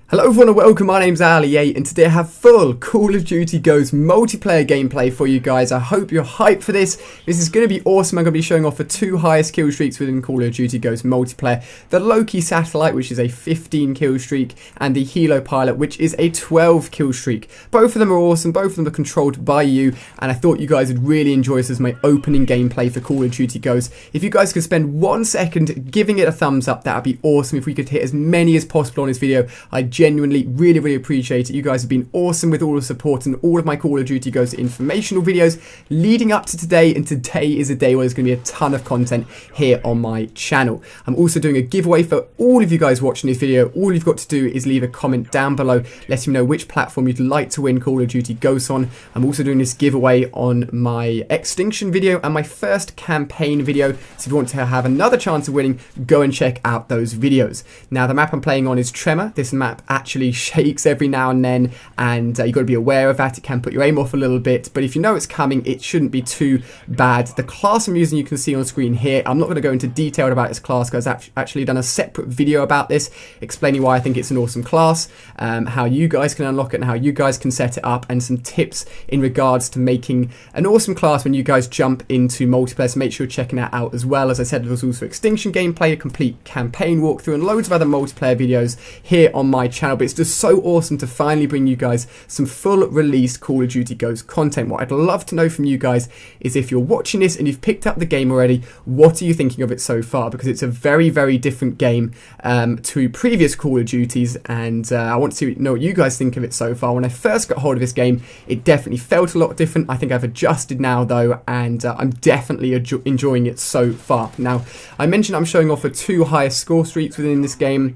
Hello everyone and welcome, my name's Ali8 and today I have full Call of Duty Ghosts multiplayer gameplay for you guys. I hope you're hyped for this. This is going to be awesome. I'm going to be showing off the two highest kill streaks within Call of Duty Ghosts multiplayer. The Loki Satellite, which is a 15 kill streak, and the Helo Pilot, which is a 12 kill streak. Both of them are awesome, both of them are controlled by you, and I thought you guys would really enjoy this as my opening gameplay for Call of Duty Ghosts. If you guys could spend 1 second giving it a thumbs up, that would be awesome. If we could hit as many as possible on this video, I genuinely really appreciate it. You guys have been awesome with all the support and all of my Call of Duty Ghosts informational videos leading up to today, and today is a day where there's going to be a ton of content here on my channel. I'm also doing a giveaway for all of you guys watching this video. All you've got to do is leave a comment down below letting me know which platform you'd like to win Call of Duty Ghosts on. I'm also doing this giveaway on my Extinction video and my first campaign video, so if you want to have another chance of winning, go and check out those videos. Now the map I'm playing on is Tremor. This map actually shakes every now and then, and you've got to be aware of that. It can put your aim off a little bit, but if you know it's coming, it shouldn't be too bad. The class I'm using, you can see on screen here. I'm not going to go into detail about this class because I've actually done a separate video about this, explaining why I think it's an awesome class, how you guys can unlock it and how you guys can set it up, and some tips in regards to making an awesome class when you guys jump into multiplayer. So make sure you're checking that out as well. As I said, there's also Extinction gameplay, a complete campaign walkthrough, and loads of other multiplayer videos here on my channel. But it's just so awesome to finally bring you guys some full released Call of Duty Ghosts content. What I'd love to know from you guys is, if you're watching this and you've picked up the game already, what are you thinking of it so far? Because it's a very different game to previous Call of Duties, and I want to know what you guys think of it so far. When I first got hold of this game, it definitely felt a lot different. I think I've adjusted now though, and I'm definitely enjoying it so far. Now, I mentioned I'm showing off the two highest score streaks within this game.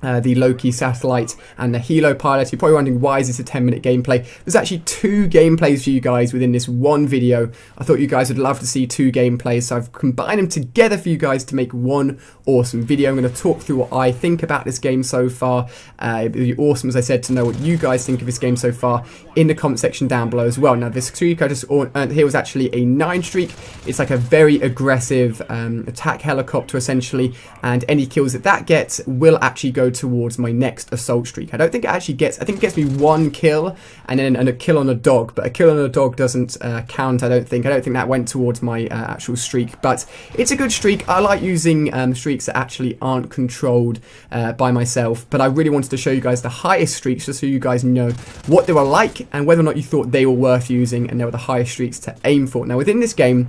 The Loki Satellite and the Helo Pilot. You're probably wondering, why is this a 10-minute gameplay? There's actually two gameplays for you guys within this one video. I thought you guys would love to see two gameplays, so I've combined them together for you guys to make one awesome video. I'm going to talk through what I think about this game so far. It'd be awesome, as I said, to know what you guys think of this game so far in the comment section down below as well. Now, this streak I just earned here was actually a 9 streak. It's like a very aggressive attack helicopter essentially, and any kills that gets will actually go towards my next assault streak. I don't think it actually gets, I think it gets me 1 kill and then a kill on a dog, but a kill on a dog doesn't count. I don't think that went towards my actual streak, but it's a good streak. I like using streaks that actually aren't controlled by myself, but I really wanted to show you guys the highest streaks just so you guys know what they were like and whether or not you thought they were worth using, and they were the highest streaks to aim for. Now, within this game,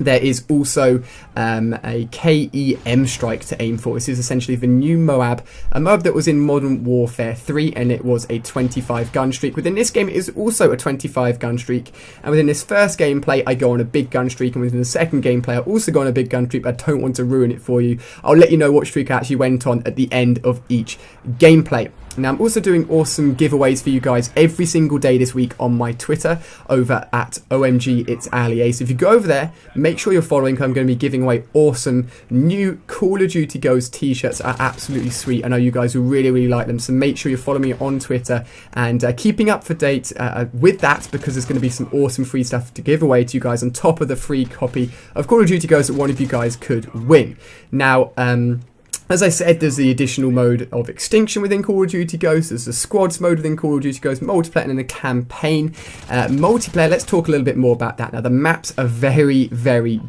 there is also a KEM strike to aim for. This is essentially the new Moab, a Moab that was in Modern Warfare 3, and it was a 25 gun streak. Within this game, it is also a 25 gun streak, and within this first gameplay, I go on a big gun streak, and within the second gameplay, I also go on a big gun streak, but I don't want to ruin it for you. I'll let you know what streak I actually went on at the end of each gameplay. Now, I'm also doing awesome giveaways for you guys every single day this week on my Twitter over at OMG It's Ali8. So if you go over there, make sure you're following, because I'm going to be giving away awesome new Call of Duty Ghosts t-shirts. Are absolutely sweet. I know you guys will really like them, so make sure you're following me on Twitter and keeping up to date with that, because there's going to be some awesome free stuff to give away to you guys on top of the free copy of Call of Duty Ghosts that one of you guys could win. Now, as I said, there's the additional mode of Extinction within Call of Duty Ghosts, there's the squads mode within Call of Duty Ghosts, multiplayer, and then the campaign. Multiplayer, let's talk a little bit more about that. Now, the maps are very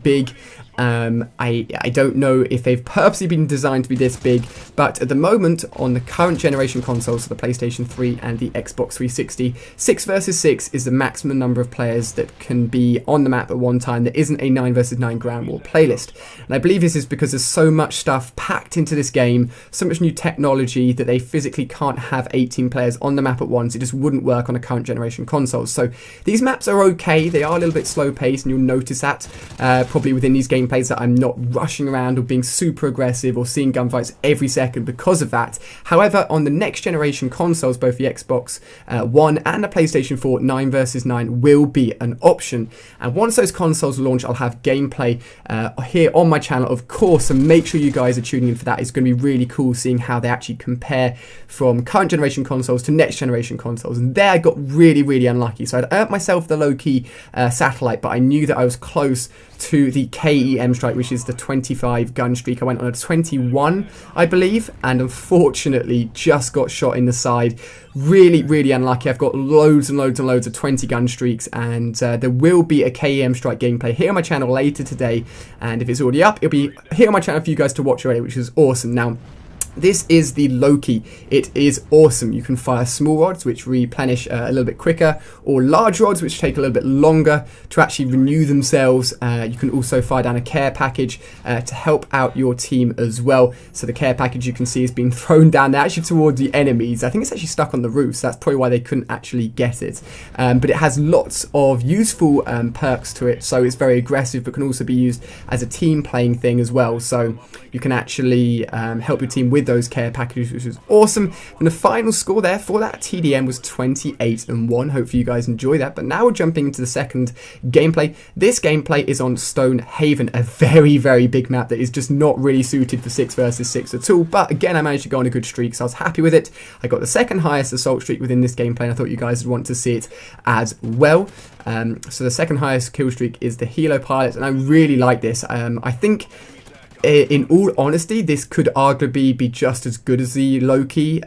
big. I don't know if they've purposely been designed to be this big, but at the moment on the current generation consoles, so the PlayStation 3 and the Xbox 360, 6 versus 6 is the maximum number of players that can be on the map at one time. There isn't a 9 versus 9 ground war playlist, and I believe this is because there's so much stuff packed into this game, so much new technology, that they physically can't have 18 players on the map at once. It just wouldn't work on a current generation consoles. So these maps are okay, they are a little bit slow paced, and you'll notice that probably within these gameplays, that I'm not rushing around or being super aggressive or seeing gunfights every second because of that. However, on the next generation consoles, both the Xbox One and the PlayStation 4, 9 versus 9 will be an option. And once those consoles launch, I'll have gameplay here on my channel, of course, so make sure you guys are tuning in for that. It's going to be really cool seeing how they actually compare from current generation consoles to next generation consoles. And there I got really unlucky. So I'd earned myself the Loki Satellite, but I knew that I was close to the KEM KEM strike, which is the 25 gun streak. I went on a 21, I believe, and unfortunately just got shot in the side. Really, really unlucky. I've got loads and loads and loads of 20 gun streaks, and there will be a KEM strike gameplay here on my channel later today, and if it's already up, it'll be here on my channel for you guys to watch already, which is awesome. Now, this is the Loki. It is awesome. You can fire small rods, which replenish a little bit quicker, or large rods, which take a little bit longer to actually renew themselves. You can also fire down a care package to help out your team as well. So the care package, you can see, is being thrown down there actually towards the enemies. I think it's actually stuck on the roof, so that's probably why they couldn't actually get it. But it has lots of useful perks to it, so it's very aggressive, but can also be used as a team playing thing as well. So you can actually help your team with those care packages, which is awesome. And the final score there for that TDM was 28-1. Hopefully you guys enjoy that. But now we're jumping into the second gameplay. This gameplay is on Stonehaven, a very, very big map that is just not really suited for 6 versus 6 at all. But again, I managed to go on a good streak, so I was happy with it. I got the second highest assault streak within this gameplay, and I thought you guys would want to see it as well. So the second highest kill streak is the Helo Pilot, and I really like this. I think, in all honesty, this could arguably be just as good as the Loki.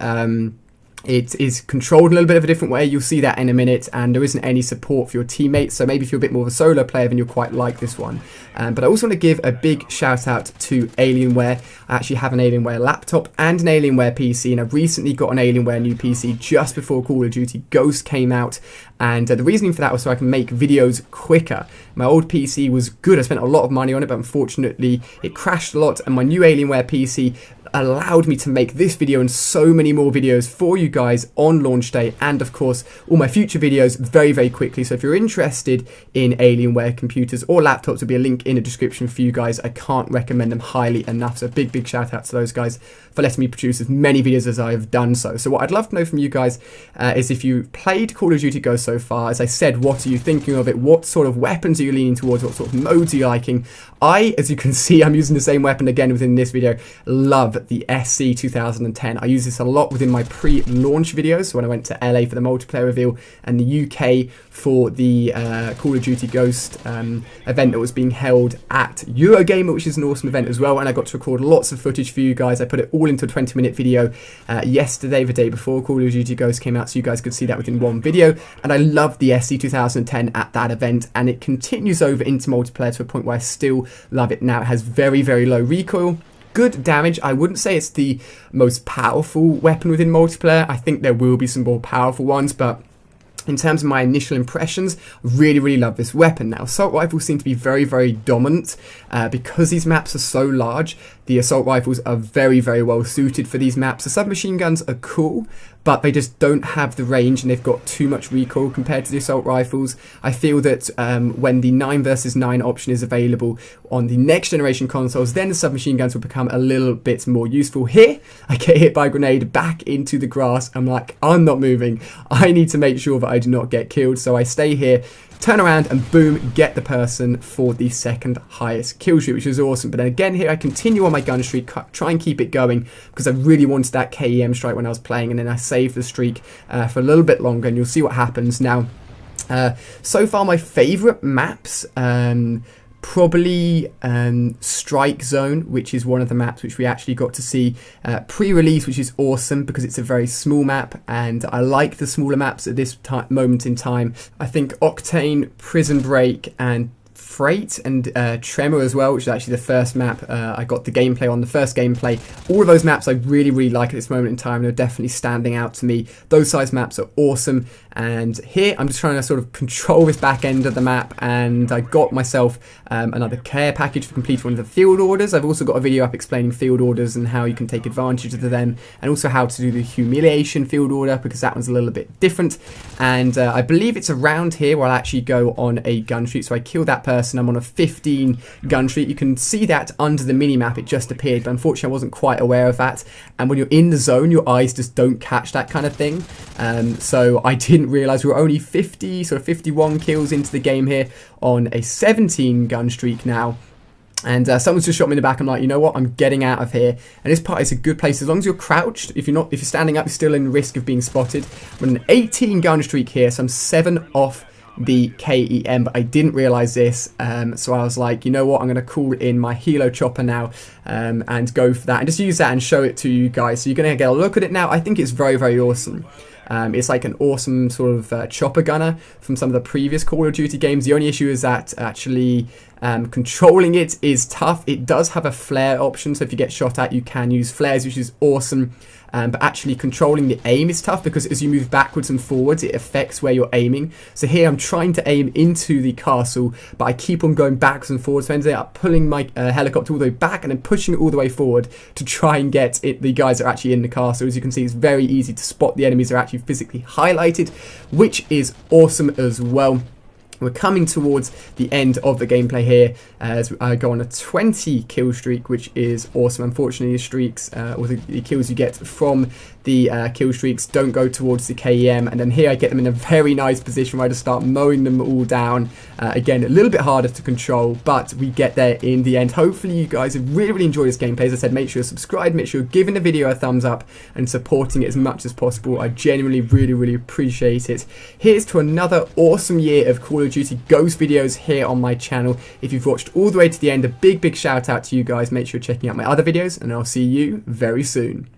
It is controlled a little bit of a different way. You'll see that in a minute, and there isn't any support for your teammates, so maybe if you're a bit more of a solo player, then you'll quite like this one. But I also want to give a big shout out to Alienware. I actually have an Alienware laptop and an Alienware PC, and I've recently got an Alienware new PC just before Call of Duty Ghost came out, and the reasoning for that was so I can make videos quicker. My old PC was good, I spent a lot of money on it, but unfortunately it crashed a lot, and my new Alienware PC allowed me to make this video and so many more videos for you guys on launch day, and of course all my future videos very, very quickly. So if you're interested in Alienware computers or laptops, there'll be a link in the description for you guys. I can't recommend them highly enough, so big shout out to those guys for letting me produce as many videos as I have done so. So what I'd love to know from you guys is if you played Call of Duty Ghost so far. As I said, what are you thinking of it? What sort of weapons are you leaning towards? What sort of modes are you liking? As you can see, I'm using the same weapon again within this video. Love the SC 2010. I use this a lot within my pre-launch videos, so when I went to LA for the multiplayer reveal and the UK for the Call of Duty Ghost event that was being held at Eurogamer, which is an awesome event as well, and I got to record lots of footage for you guys. I put it all into a 20-minute video yesterday, the day before Call of Duty Ghost came out, so you guys could see that within one video, and I loved the SC 2010 at that event, and it continues over into multiplayer to a point where I still love it now. It has very, very low recoil, good damage. I wouldn't say it's the most powerful weapon within multiplayer. I think there will be some more powerful ones, but in terms of my initial impressions, really love this weapon. Now, assault rifles seem to be very, very dominant because these maps are so large. The assault rifles are very, very well suited for these maps. The submachine guns are cool, but they just don't have the range, and they've got too much recoil compared to the assault rifles. I feel that when the 9 versus 9 option is available on the next generation consoles, then the submachine guns will become a little bit more useful. Here, I get hit by a grenade back into the grass. I'm like, I'm not moving. I need to make sure that I do not get killed, so I stay here, turn around, and boom, get the person for the second highest kill streak, which is awesome. But then again, here I continue on my gun streak, try and keep it going, because I really wanted that KEM strike when I was playing, and then I saved the streak for a little bit longer, and you'll see what happens. Now, so far my favourite maps, probably Strike Zone, which is one of the maps which we actually got to see pre-release, which is awesome because it's a very small map, and I like the smaller maps at this moment in time. I think Octane, Prison Break, and Freight, and Tremor as well, which is actually the first map I got the gameplay on, the first gameplay. All of those maps I really like at this moment in time. They're definitely standing out to me. Those size maps are awesome, and here I'm just trying to sort of control this back end of the map, and I got myself another care package for completing one of the field orders. I've also got a video up explaining field orders and how you can take advantage of them, and also how to do the humiliation field order, because that one's a little bit different. And I believe it's around here where I'll actually go on a gun streak. So I kill that person, I'm on a 15 gun streak. You can see that under the mini-map, it just appeared, but unfortunately I wasn't quite aware of that. And when you're in the zone, your eyes just don't catch that kind of thing. So I didn't realise we were only 51 kills into the game here on a 17 gun streak now. And someone's just shot me in the back. I'm like, you know what? I'm getting out of here. And this part is a good place as long as you're crouched. If you're standing up, you're still in risk of being spotted. I'm on an 18 gun streak here, so I'm 7 off the KEM, but I didn't realize this, so I was like, you know what, I'm going to call in my Helo Chopper now and go for that and just use that and show it to you guys. So you're going to get a look at it now. I think it's very, very awesome. It's like an awesome sort of chopper gunner from some of the previous Call of Duty games. The only issue is that actually controlling it is tough. It does have a flare option, so if you get shot at, you can use flares, which is awesome. But actually controlling the aim is tough because as you move backwards and forwards, it affects where you're aiming. So here I'm trying to aim into the castle, but I keep on going backwards and forwards. So I ended up pulling my helicopter all the way back and then pushing it all the way forward to try and get the guys that are actually in the castle. As you can see, it's very easy to spot the enemies that are actually physically highlighted, which is awesome as well. We're coming towards the end of the gameplay here as I go on a 20 kill streak, which is awesome. Unfortunately, the streaks or the kills you get from the kill streaks don't go towards the KEM, and then here I get them in a very nice position where I just start mowing them all down. Again, a little bit harder to control, but we get there in the end. Hopefully you guys have really enjoyed this gameplay. As I said, make sure you're subscribed, make sure you're giving the video a thumbs up and supporting it as much as possible. I genuinely really appreciate it. Here's to another awesome year of Call of Duty Ghosts videos here on my channel. If you've watched all the way to the end, a big shout out to you guys. Make sure you're checking out my other videos, and I'll see you very soon.